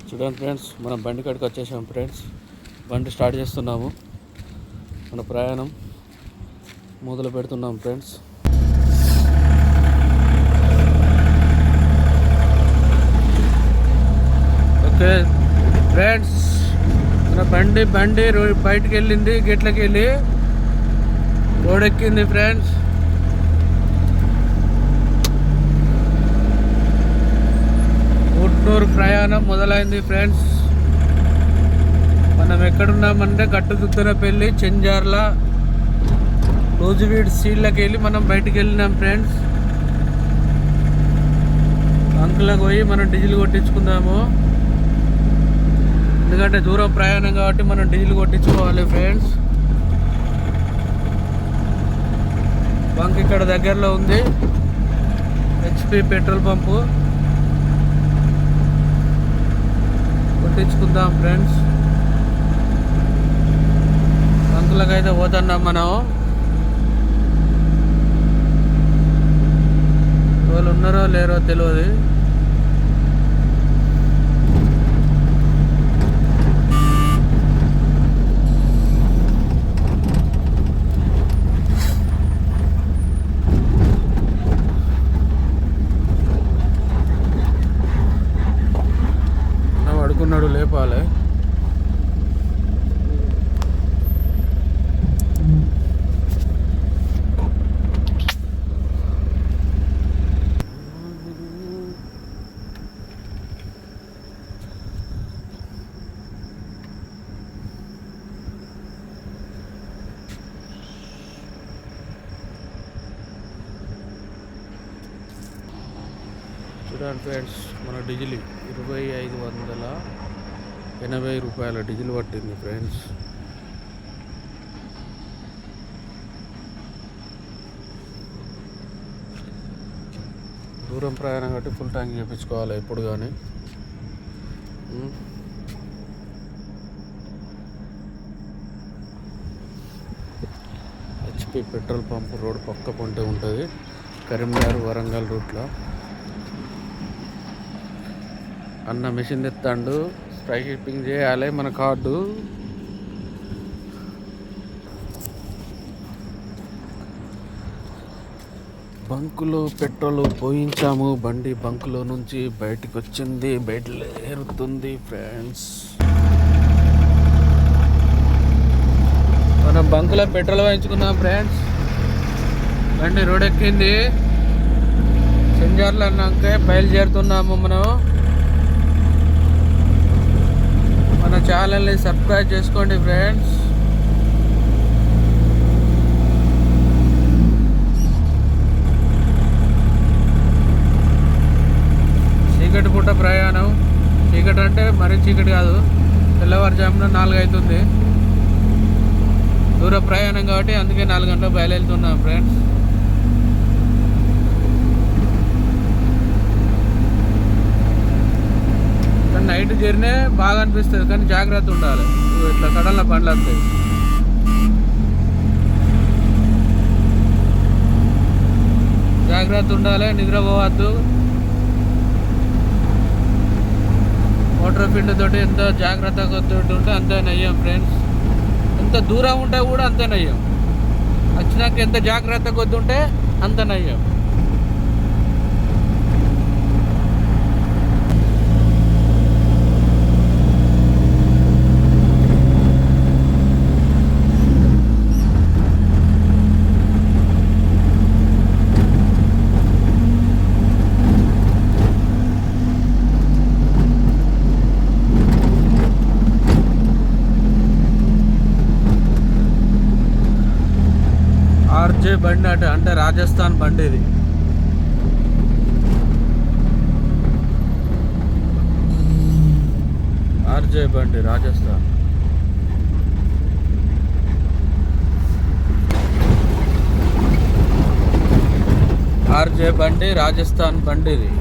చూడండి ఫ్రెండ్స్, మనం బండి కాడికి వచ్చేసాం ఫ్రెండ్స్. బండి స్టార్ట్ చేస్తున్నాము, మన ప్రయాణం మొదలు పెడుతున్నాం ఫ్రెండ్స్. ఓకే ఫ్రెండ్స్, మన బండి బయటికి వెళ్ళింది, గేట్లకి వెళ్ళి రోడ్ ఎక్కింది ఫ్రెండ్స్. గుంటూరు ప్రయాణం మొదలైంది ఫ్రెండ్స్. మనం ఎక్కడున్నామంటే గట్టుదుద్దనపల్లి, చెంజార్ల, రోజువీడ్ సీడ్లకి వెళ్ళి మనం బయటికి వెళ్ళినాం ఫ్రెండ్స్. అంకులకు పోయి మనం డీజిల్ కొట్టించుకుందాము, ఎందుకంటే దూరం ప్రయాణం కాబట్టి మనం డీజిల్ కొట్టించుకోవాలి ఫ్రెండ్స్. బంక్ ఇక్కడ దగ్గరలో ఉంది, హెచ్పి పెట్రోల్ పంపు. కొట్టించుకుందాం ఫ్రెండ్స్. బంకులకైతే పోతున్నాం మనం. వాళ్ళు ఉన్నారో లేరో తెలియదు. అడుగున్నాడు, లేపాలి. చూడండి ఫ్రెండ్స్, మన డీజిల్ 2580 రూపాయల డీజిల్ పట్టింది ఫ్రెండ్స్. దూరం ప్రయాణం కాబట్టి ఫుల్ ట్యాంక్ చేయించుకోవాలి ఎప్పుడు కానీ. హెచ్పి పెట్రోల్ పంప్ రోడ్ పక్క పొంటే ఉంటుంది, కరీంనగర్ వరంగల్ రూట్లో. అన్న మెషిన్ తెస్తాడు, స్ట్రైకింగ్ చేయాలి మన కార్డు. బంకులో పెట్రోల్ పోయించాము, బండి బంకులో నుంచి బయటికి వచ్చింది, బయటలేరుతుంది ఫ్రెండ్స్. మనం బంకులో పెట్రోల్ పోయించుకున్నాం ఫ్రెండ్స్. బండి రోడ్ ఎక్కింది, చెంజార్లు అన్నాక బయలుదేరుతున్నాము మనం. మన ఛానల్ని సబ్స్క్రైబ్ చేసుకోండి ఫ్రెండ్స్. చీకటి పూట ప్రయాణం. చీకటి అంటే మరీ చీకటి కాదు, తెల్లవారుజామున 4 అవుతుంది. దూర ప్రయాణం కాబట్టి అందుకే 4 గంటలకు బయలుదేరుతున్నాం ఫ్రెండ్స్. నైట్ జర్నీ బాగా అనిపిస్తుంది, కానీ జాగ్రత్త ఉండాలి. ఇట్లా సడన్గా బండ్లు వస్తాయి. జాగ్రత్త ఉండాలి, నిద్రపోవద్దు. మోటార్ ఫీల్డ్ తోటి ఎంత జాగ్రత్తగా ఉంటే అంతే నయ్యం ఫ్రెండ్స్. ఎంత దూరం ఉంటే కూడా అంతే నయ్యం. వచ్చినాక ఎంత జాగ్రత్తగా వద్దుంటే అంత నయ్యం. ఆర్జే బండి అంటే రాజస్థాన్ బండి ఇది. ఆర్జే బండి రాజస్థాన్. ఆర్జే బండి రాజస్థాన్ బండి ఇది.